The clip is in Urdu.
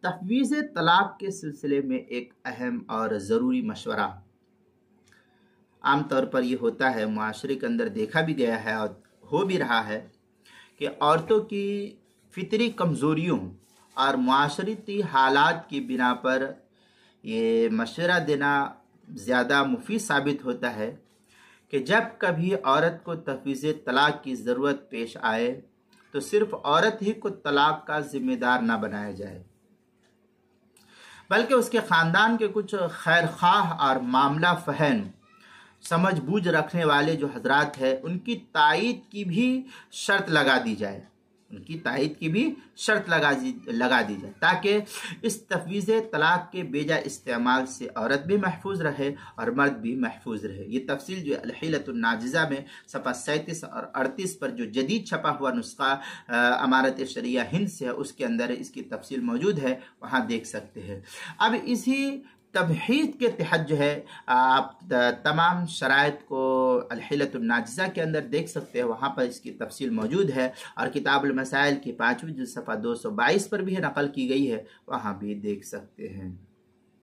تفویض طلاق کے سلسلے میں ایک اہم اور ضروری مشورہ عام طور پر یہ ہوتا ہے، معاشرے کے اندر دیکھا بھی گیا ہے اور ہو بھی رہا ہے کہ عورتوں کی فطری کمزوریوں اور معاشرتی حالات کی بنا پر یہ مشورہ دینا زیادہ مفید ثابت ہوتا ہے کہ جب کبھی عورت کو تفویض طلاق کی ضرورت پیش آئے تو صرف عورت ہی کو طلاق کا ذمہ دار نہ بنایا جائے، بلکہ اس کے خاندان کے کچھ خیر خواہ اور معاملہ فہم سمجھ بوجھ رکھنے والے جو حضرات ہیں ان کی تائید کی بھی شرط لگا دی جائے، تاکہ اس تفویض طلاق کے بیجا استعمال سے عورت بھی محفوظ رہے اور مرد بھی محفوظ رہے۔ یہ تفصیل جو الحیلۃ الناجزہ میں صفحہ 37 اور 38 پر جو جدید چھپا ہوا نسخہ امارت شریعہ ہند سے ہے اس کے اندر اس کی تفصیل موجود ہے، وہاں دیکھ سکتے ہیں۔ اب اسی تمہید کے تحت جو ہے آپ تمام شرائط کو الحیلۃ الناجزہ کے اندر دیکھ سکتے ہیں، وہاں پر اس کی تفصیل موجود ہے، اور کتاب المسائل کی 5ویں جلد صفحہ 222 پر بھی نقل کی گئی ہے، وہاں بھی دیکھ سکتے ہیں۔